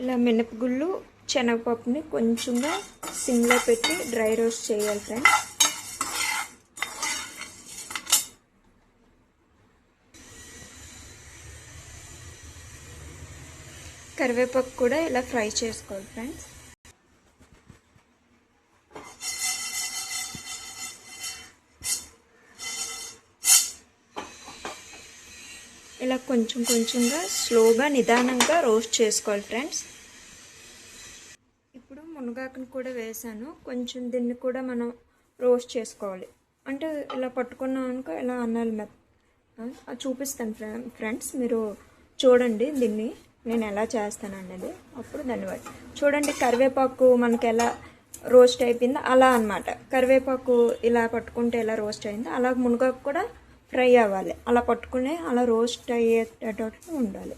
ఇలా మినపగుళ్ళు శనగపప్పుని కొంచెంగా సిమ్లో పెట్టి డ్రై రోస్ట్ చేయాలి ఫ్రెండ్స్. కరివేపాకు కూడా ఇలా ఫ్రై చేసుకోవాలి ఫ్రెండ్స్. ఇలా కొంచెం కొంచెంగా స్లోగా నిదానంగా రోస్ట్ చేసుకోవాలి ఫ్రెండ్స్. ఇప్పుడు మునగాకుని కూడా వేసాను. కొంచెం దీన్ని కూడా మనం రోస్ట్ చేసుకోవాలి. అంటే ఇలా పట్టుకున్నాం అనుకో ఇలా అన్నాలి. చూపిస్తాను ఫ్రెండ్స్, మీరు చూడండి దీన్ని నేను ఎలా చేస్తాను అన్నది. అప్పుడు దాన్ని బట్టి చూడండి. కరివేపాకు మనకి ఎలా రోస్ట్ అయిపోయిందో అలా అన్నమాట. కరివేపాకు ఇలా పట్టుకుంటే ఎలా రోస్ట్ అయిందో అలా మునగాకు కూడా ఫ్రై అవ్వాలి. అలా పట్టుకునే అలా రోస్ట్ అయ్యేటట్టు ఉండాలి.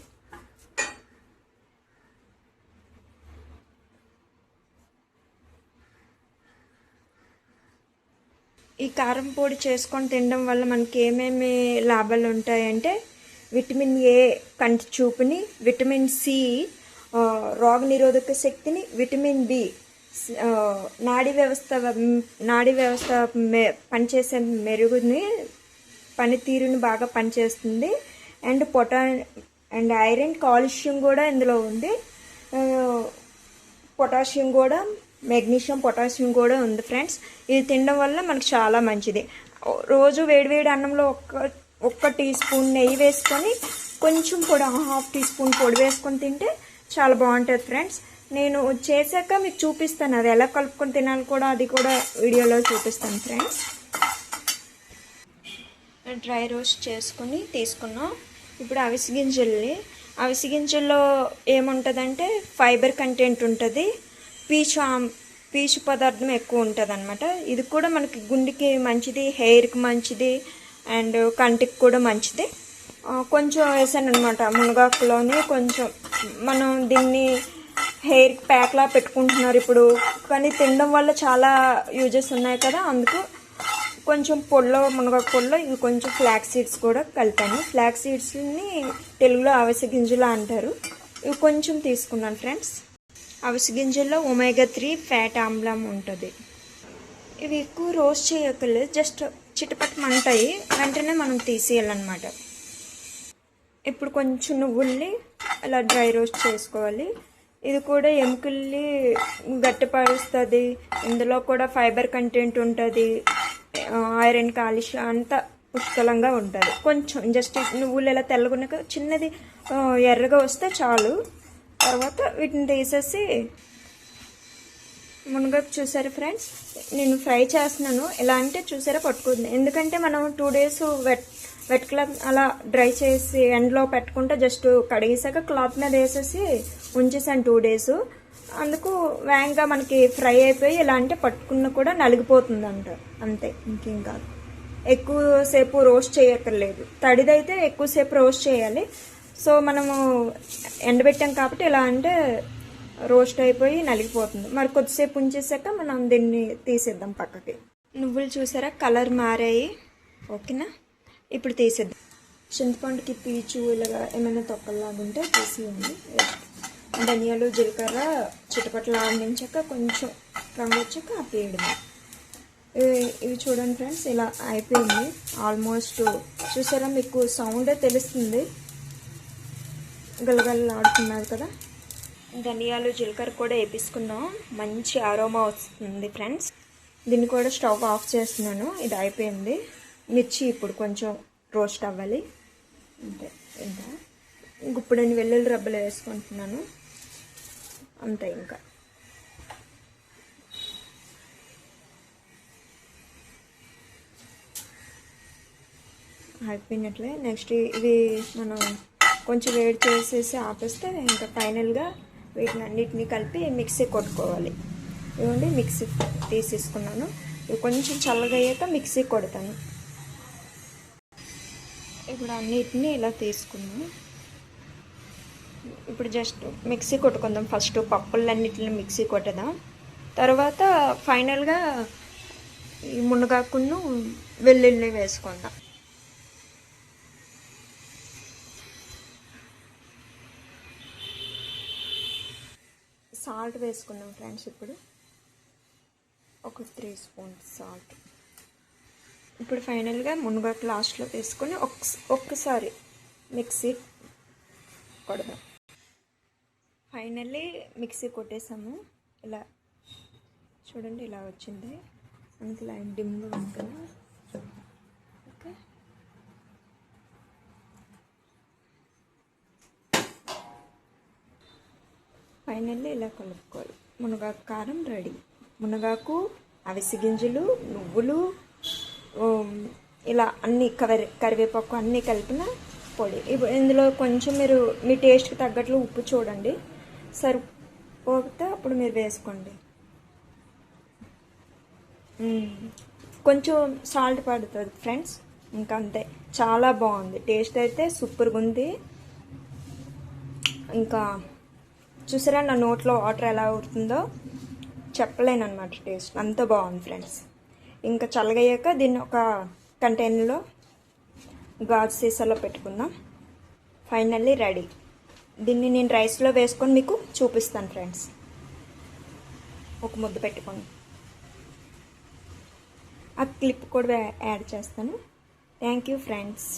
ఈ కారం పొడి చేసుకొని తినడం వల్ల మనకి ఏమేమి లాభాలు ఉంటాయంటే విటమిన్ ఏ కంటి చూపుని, విటమిన్ సి రోగ నిరోధక శక్తిని, విటమిన్ బి నాడీ వ్యవస్థ పనిచేసే మెరుగుని పనితీరుని బాగా పనిచేస్తుంది. అండ్ ఐరన్, కాల్షియం కూడా ఇందులో ఉంది. పొటాషియం కూడా, మెగ్నీషియం, పొటాషియం కూడా ఉంది ఫ్రెండ్స్. ఇది తినడం వల్ల మనకు చాలా మంచిది. రోజు వేడివేడి అన్నంలో ఒక్క టీ స్పూన్ నెయ్యి వేసుకొని కొంచెం పొడి, హాఫ్ టీ స్పూన్ పొడి వేసుకొని తింటే చాలా బాగుంటుంది ఫ్రెండ్స్. నేను చేశాక మీకు చూపిస్తాను అది ఎలా కలుపుకొని తినాలి కూడా, అది కూడా వీడియోలో చూపిస్తాను ఫ్రెండ్స్. డ్రై రోస్ట్ చేసుకొని తీసుకున్నాం. ఇప్పుడు అవిసె గింజల్లో ఏముంటుందంటే ఫైబర్ కంటెంట్ ఉంటుంది, పీచు పదార్థం ఎక్కువ ఉంటుంది అనమాట. ఇది కూడా మనకి గుండెకి మంచిది, హెయిర్కి మంచిది, అండ్ కంటికి కూడా మంచిది. కొంచెం వేసాను అనమాట మునగాకులోని. కొంచెం మనం దీన్ని హెయిర్కి ప్యాక్లా పెట్టుకుంటున్నారు ఇప్పుడు, కానీ తినడం వల్ల చాలా యూజెస్ ఉన్నాయి కదా, అందుకు కొంచెం మునగాకు పొడిలో ఇవి కొంచెం ఫ్లాక్స్ సీడ్స్ కూడా కలిపాను. ఫ్లాక్స్ సీడ్స్ని తెలుగులో అవిసె గింజలు అంటారు. ఇవి కొంచెం తీసుకున్నాను ఫ్రెండ్స్. అవిసె గింజల్లో ఒమేగా 3 ఫ్యాట్ ఆమ్లం ఉంటుంది. ఇవి ఎక్కువ రోస్ట్ చేయక్కర్లేదు, జస్ట్ చిటపటమంటాయి, వెంటనే మనం తీసేయాలన్నమాట. ఇప్పుడు కొంచెం నువ్వుల్ని అలా డ్రై రోస్ట్ చేసుకోవాలి. ఇది కూడా ఎముకల్ని గట్టిపరుస్తుంది. ఇందులో కూడా ఫైబర్ కంటెంట్ ఉంటుంది, ఐరన్, కాల్షియం అంతా పుష్కలంగా ఉంటుంది. కొంచెం జస్ట్ నువ్వులు ఇలా తెల్లగున్నాక చిన్నది ఎర్రగా వస్తే చాలు. తర్వాత వీటిని తీసేసి మునగాకు చూసారా ఫ్రెండ్స్, నేను ఫ్రై చేస్తున్నాను. ఎలా అంటే చూసారా పట్టుకుంది, ఎందుకంటే మనం 2 days వెట్ క్లాత్ అలా డ్రై చేసి ఎండలో పెట్టుకుంటే జస్ట్ కడిగేసాక క్లాత్ మీద వేసేసి ఉంచేసాను 2 days. అందుకు వేగంగా మనకి ఫ్రై అయిపోయి ఇలా అంటే పట్టుకున్న కూడా నలిగిపోతుంది అంతే, ఇంకేం కాదు. ఎక్కువసేపు రోస్ట్ చేయక్కర్లేదు. తడిదైతే ఎక్కువసేపు రోస్ట్ చేయాలి. సో మనము ఎండబెట్టాం కాబట్టి ఇలా అంటే రోస్ట్ అయిపోయి నలిగిపోతుంది. మరి కొద్దిసేపు ఉంచేసాక మనం దీన్ని తీసేద్దాం పక్కకి. నువ్వులు చూసారా కలర్ మారాయి, ఓకేనా. ఇప్పుడు తీసేద్దాం. చింతపండుకి పీచు ఇలాగా ఏమైనా తొక్కల్లాగా ఉంటే తీసేయండి. ధనియాలు, జీలకర్ర చిటపట్లు ఆడించాక కొంచెం రంగు వచ్చాక ఆపేయడమే. ఇవి చూడండి ఫ్రెండ్స్, ఇలా అయిపోయింది ఆల్మోస్ట్. చూసారా, మీకు సౌండే తెలుస్తుంది, గలగలలు ఆడుతున్నారు కదా. ధనియాలు, జీలకర్ర కూడా వేపించుకున్నాం, మంచి అరోమా వస్తుంది ఫ్రెండ్స్. దీన్ని కూడా స్టవ్ ఆఫ్ చేస్తున్నాను. ఇది అయిపోయింది. మిర్చి ఇప్పుడు కొంచెం రోస్ట్ అవ్వాలి అంతే. ఇంకా గుప్పుడని వెల్లుల్లి రబ్బలు వేసుకుంటున్నాను అంతే. ఇంకా అయిపోయినట్లే. నెక్స్ట్ ఇవి మనం కొంచెం వేడి చేసేసి ఆపేస్తే ఇంకా ఫైనల్గా వీటిని అన్నిటినీ కలిపి మిక్సీ కొట్టుకోవాలి. ఇవ్వండి మిక్సీ తీసేసుకున్నాను. ఇవి కొంచెం చల్లగా అయ్యాక మిక్సీ కొడతాను. ఇప్పుడు అన్నిటినీ ఇలా తీసుకున్నాను. ఇప్పుడు జస్ట్ మిక్సీ కొట్టుకుందాం. ఫస్ట్ పప్పులన్నిటిని మిక్సీ కొట్టదాం, తర్వాత ఫైనల్గా ఈ మునగాకును వెల్లుల్లి వేసుకుందాం. సాల్ట్ వేసుకున్నాం ఫ్రెండ్స్. ఇప్పుడు ఒక 3 స్పూన్స్ సాల్ట్. ఇప్పుడు ఫైనల్గా మునగాకు లాస్ట్లో వేసుకొని ఒక్కసారి మిక్సీ కొడదాం. ఫైనల్లీ మిక్సీ కొట్టేసాము. ఇలా చూడండి, ఇలా వచ్చింది. మనకి లైట్ డిమ్గా ఉంది కదా. ఓకే, ఫైనల్లీ ఇలా కలుపుకోవాలి. మునగాకు కారం రెడీ. మునగాకు, అవిసె గింజలు, నువ్వులు, ఇలా అన్ని కరివేపాకు అన్నీ కలిపిన పొడి. ఇప్పుడు ఇందులో కొంచెం మీరు మీ టేస్ట్కి తగ్గట్లు ఉప్పు చూడండి, సరిపోతే అప్పుడు మీరు వేసుకోండి. కొంచెం సాల్ట్ పడుతుంది ఫ్రెండ్స్, ఇంకా అంతే. చాలా బాగుంది, టేస్ట్ అయితే సూపర్గా ఉంది. ఇంకా చూసారా నా నోట్లో వాటర్ ఎలా అవుతుందో, చెప్పలేను అనమాట. టేస్ట్ అంత బాగుంది ఫ్రెండ్స్. ఇంకా చల్లగయ్యాక దీన్ని ఒక కంటైనర్లో గాజు సీసాలో పెట్టుకుందాం. Finally ready. దీన్ని నేను రైస్లో వేసుకొని మీకు చూపిస్తాను ఫ్రెండ్స్. ఒక ముద్ద పెట్టుకోండి. ఆ క్లిప్ కూడా యాడ్ చేస్తాను. Thank you friends.